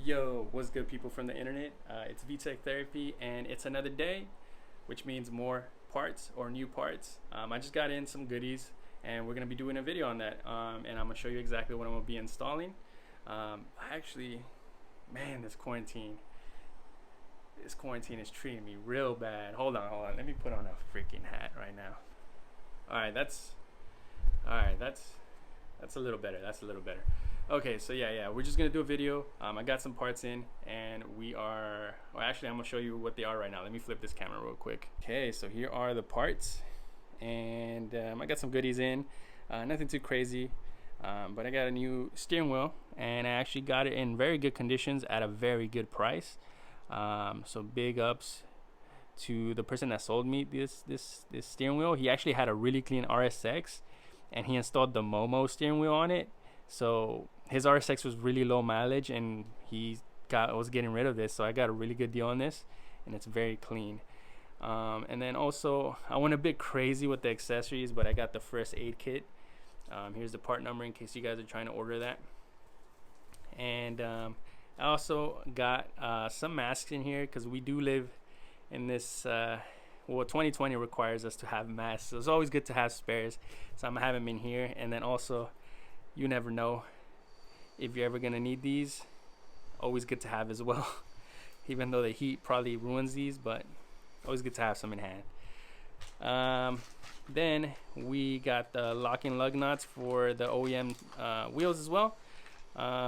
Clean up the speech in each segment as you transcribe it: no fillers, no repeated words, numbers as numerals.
Yo, what's good, people from the internet? It's Vtec Therapy, and it's another day, which means more parts or new parts. I just got in some goodies, and we're gonna be doing a video on that. And I'm gonna show you exactly what I'm gonna be installing. Man, this quarantine is treating me real bad. Hold on. Let me put on a freaking hat right now. All right, that's a little better. Okay, so yeah, we're just gonna do a video. I got some parts in, and actually, I'm gonna show you what they are right now. Let me flip this camera real quick. Okay, so here are the parts, and I got some goodies in. Nothing too crazy, but I got a new steering wheel, and I actually got it in very good conditions at a very good price. So big ups to the person that sold me this steering wheel. He actually had a really clean RSX, and he installed the Momo steering wheel on it. So his RSX was really low mileage, and was getting rid of this, so I got a really good deal on this, and it's very clean. And then also, I went a bit crazy with the accessories, but I got the first aid kit. Here's the part number in case you guys are trying to order that. And I also got some masks in here because we do live in this 2020 requires us to have masks, so it's always good to have spares, so I'm gonna have them in here. And then also, you never know if you're ever gonna need these. Always good to have as well. Even though the heat probably ruins these, but always good to have some in hand. Then we got the locking lug nuts for the OEM wheels as well.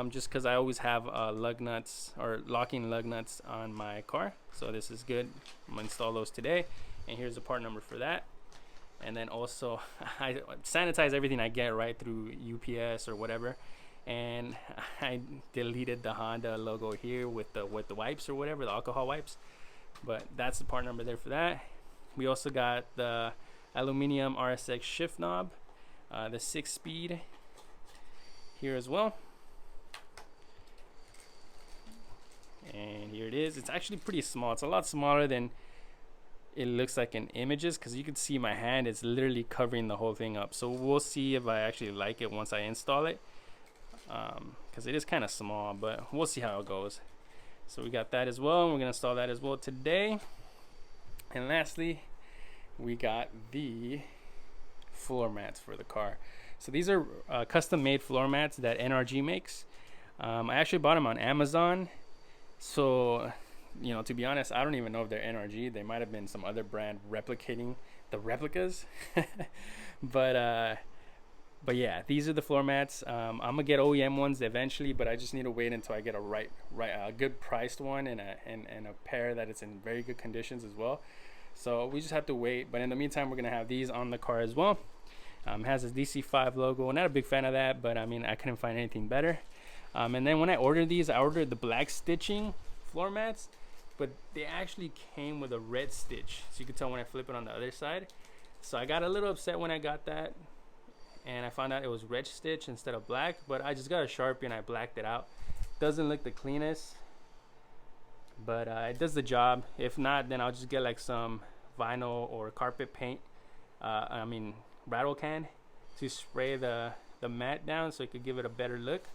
Just because I always have lug nuts or locking lug nuts on my car, so this is good. I'm gonna install those today, and here's the part number for that. And then also, I sanitize everything I get right through UPS or whatever, and I deleted the Honda logo here with the wipes or whatever, the alcohol wipes. But that's the part number there for that. We also got the aluminum RSX shift knob, the 6-speed here as well. And here it is. It's actually pretty small. It's a lot smaller than it looks like in images, because you can see my hand is literally covering the whole thing up. So we'll see if I actually like it once I install it, because it is kind of small, but we'll see how it goes. So we got that as well, and we're gonna install that as well today. And lastly, we got the floor mats for the car. So these are custom made floor mats that NRG makes. I actually bought them on Amazon. So, to be honest, I don't even know if they're NRG. They might have been some other brand replicating the replicas. but yeah, these are the floor mats. I'm gonna get OEM ones eventually, but I just need to wait until I get a good priced one and a pair that it's in very good conditions as well. So we just have to wait. But in the meantime, we're gonna have these on the car as well. It has a DC5 logo. Not a big fan of that, but I mean, I couldn't find anything better. And then when I ordered these, I ordered the black stitching floor mats, but they actually came with a red stitch, so you can tell when I flip it on the other side. So I got a little upset when I got that, and I found out it was red stitch instead of black, but I just got a Sharpie and I blacked it out. Doesn't look the cleanest, but it does the job. If not, then I'll just get like some vinyl or carpet paint, rattle can, to spray the mat down so it could give it a better look.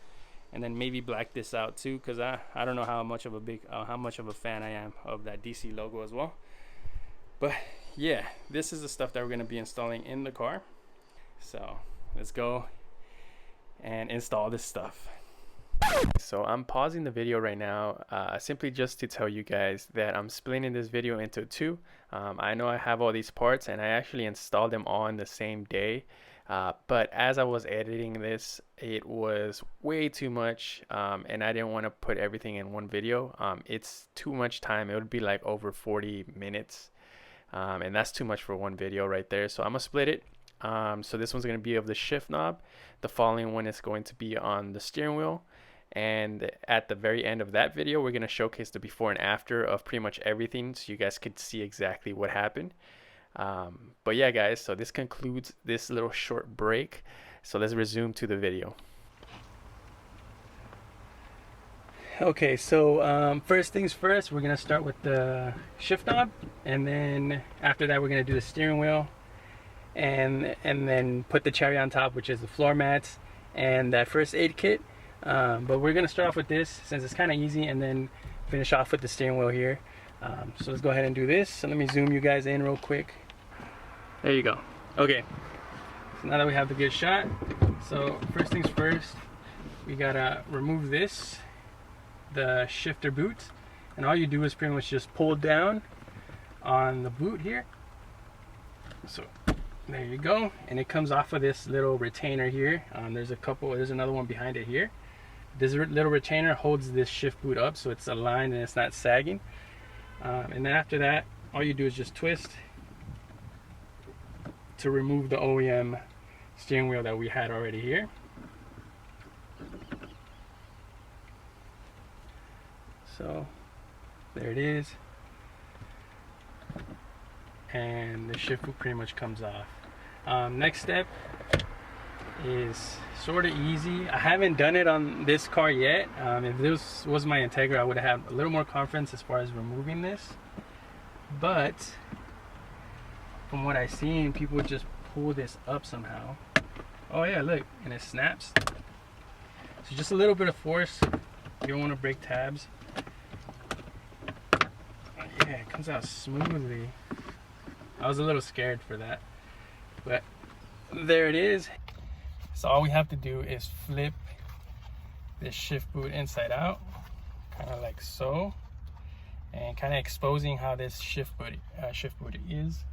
And then maybe black this out too, because I don't know how much of a fan I am of that DC logo as well. But yeah, this is the stuff that we're going to be installing in the car. So let's go and install this stuff. So I'm pausing the video right now, simply just to tell you guys that I'm splitting this video into two. I know I have all these parts, and I actually installed them on the same day. But as I was editing this, it was way too much, and I didn't want to put everything in one video. It's too much time. It would be like over 40 minutes, and that's too much for one video right there. So I'm gonna split it. So this one's gonna be of the shift knob. The following one is going to be on the steering wheel. And at the very end of that video, we're gonna showcase the before and after of pretty much everything, so you guys could see exactly what happened. But yeah, guys, so this concludes this little short break. So let's resume to the video. Okay, so first things first, we're gonna start with the shift knob, and then after that we're gonna do the steering wheel, and then put the cherry on top, which is the floor mats and that first aid kit. But we're gonna start off with this since it's kind of easy, and then finish off with the steering wheel here. So let's go ahead and do this. So let me zoom you guys in real quick. There you go. Okay, so now that we have the good shot, so first things first, we gotta remove this, the shifter boot, and all you do is pretty much just pull down on the boot here. So there you go, and it comes off of this little retainer here. There's another one behind it here. This little retainer holds this shift boot up so it's aligned and it's not sagging. And then after that, all you do is just twist to remove the OEM steering wheel that we had already here. So there it is, and the shift boot pretty much comes off. Next step is sort of easy. I haven't done it on this car yet. If this was my Integra, I would have had a little more confidence as far as removing this, but from what I've seen, people would just pull this up somehow. Oh yeah, look, and it snaps. So just a little bit of force. You don't want to break tabs. Yeah, it comes out smoothly. I was a little scared for that, but there it is. So all we have to do is flip this shift boot inside out, kind of like so, and kind of exposing how this shift boot is.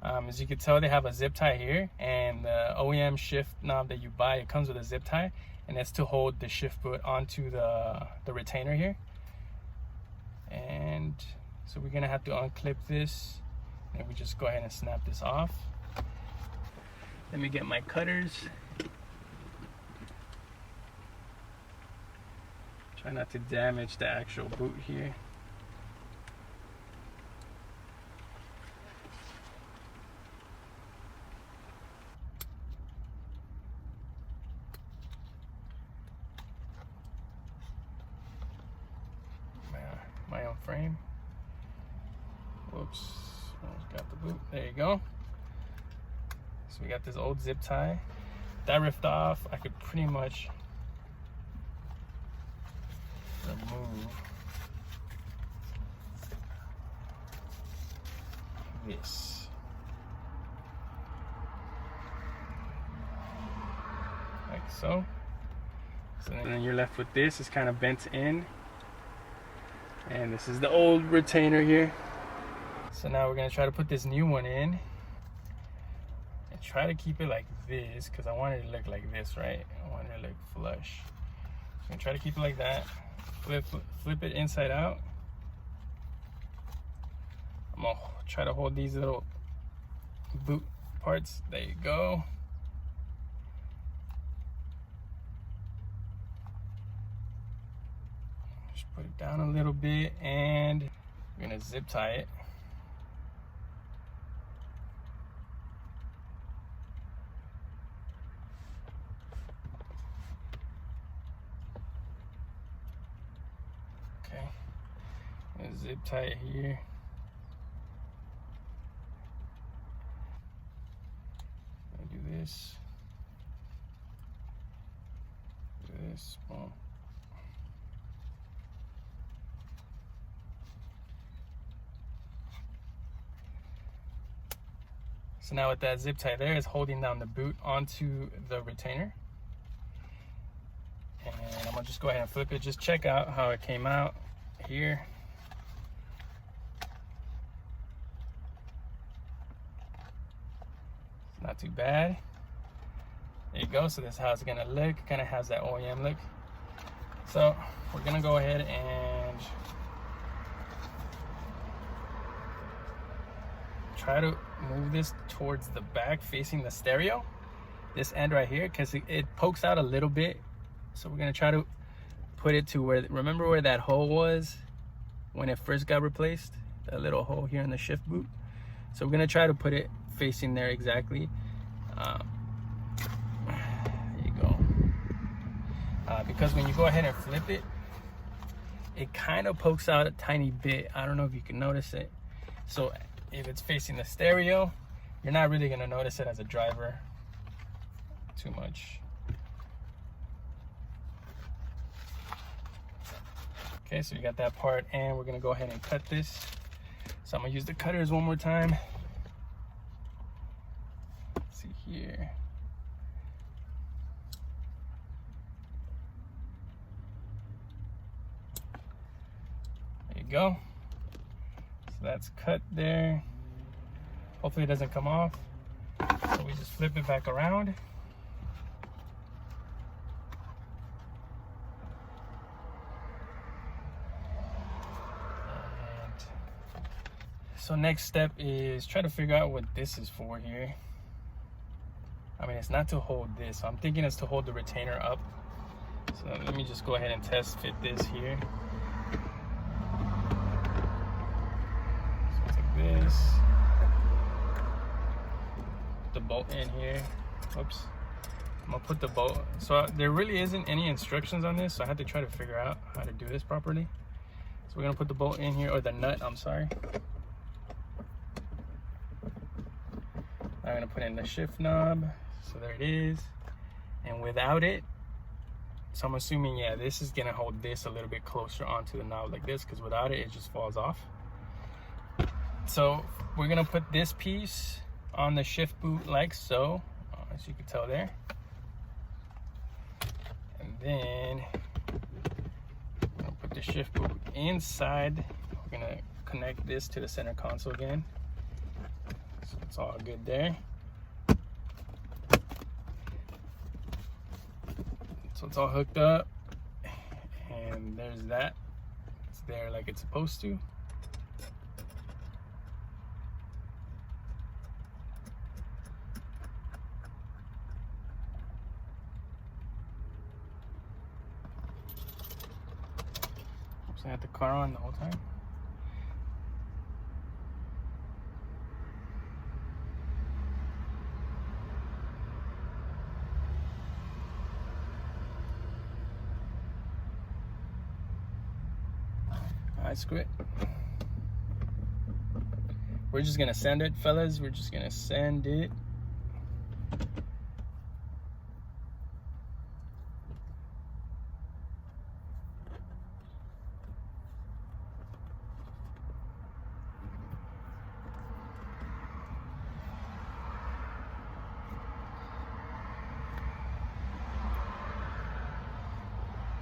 As you can tell, they have a zip tie here, and the OEM shift knob that you buy, it comes with a zip tie, and that's to hold the shift boot onto the retainer here. And so we're gonna have to unclip this, and we just go ahead and snap this off. Let me get my cutters. Try not to damage the actual boot here. My own frame. Whoops, almost got the boot. There you go. So we got this old zip tie. That ripped off. I could pretty much remove this. Like so. So then you're left with this. It's kind of bent in. And this is the old retainer here. So now we're gonna try to put this new one in and try to keep it like this, because I want it to look like this, right? I want it to look flush. So I'm gonna try to keep it like that. Flip it inside out. I'm gonna try to hold these little boot parts. There you go. Just put it down a little bit, and we're gonna zip tie it. Okay, zip tie it here. Do this. Do this. Boom. So now with that zip tie there, it's holding down the boot onto the retainer. And I'm gonna just go ahead and flip it. Just check out how it came out here. It's not too bad. There you go. So this is how it's gonna look. Kind of has that OEM look. So we're gonna go ahead and try to move this towards the back facing the stereo, this end right here, because it pokes out a little bit. So we're gonna try to put it to where, remember where that hole was when it first got replaced, that little hole here in the shift boot. So we're gonna try to put it facing there exactly. There you go. Because when you go ahead and flip it, it kind of pokes out a tiny bit. I don't know if you can notice it. So if it's facing the stereo, you're not really gonna notice it as a driver too much. Okay, so you got that part, and we're gonna go ahead and cut this. So I'm gonna use the cutters one more time. Let's see here. There you go. So that's cut there. Hopefully it doesn't come off. So we just flip it back around. So next step is try to figure out what this is for here. I mean, it's not to hold this. So I'm thinking it's to hold the retainer up. So let me just go ahead and test fit this here. So take this. Put the bolt in here. Oops. I'm gonna put the bolt. So there really isn't any instructions on this. So I had to try to figure out how to do this properly. So we're gonna put the bolt in here, or the nut, I'm sorry. I'm gonna put in the shift knob, so there it is. And without it, so I'm assuming, yeah, this is gonna hold this a little bit closer onto the knob like this, because without it, it just falls off. So we're gonna put this piece on the shift boot like so, as you can tell there. And then I'm gonna put the shift boot inside. We're gonna connect this to the center console again. So it's all good there. So it's all hooked up, and there's that. It's there like it's supposed to. Oops, I had the car on the whole time. Alright, screw it. We're just gonna send it, fellas. We're just gonna send it.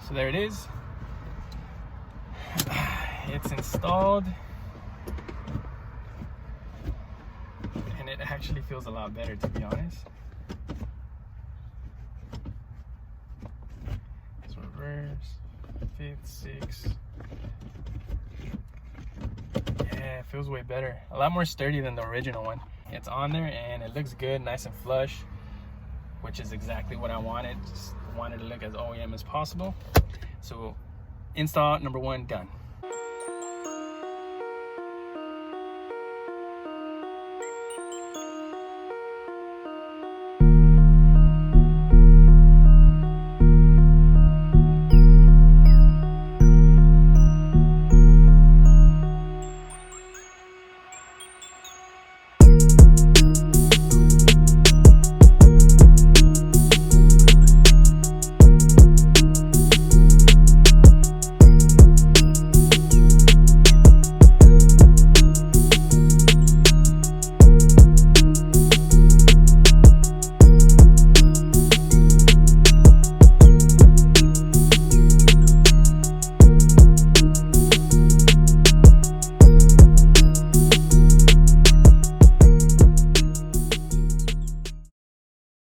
So there it is. It's installed, and it actually feels a lot better, to be honest. It's reverse, fifth, sixth. Yeah, it feels way better. A lot more sturdy than the original one. It's on there and it looks good, nice and flush, which is exactly what I wanted. Just wanted to look as OEM as possible. So install number 1 done.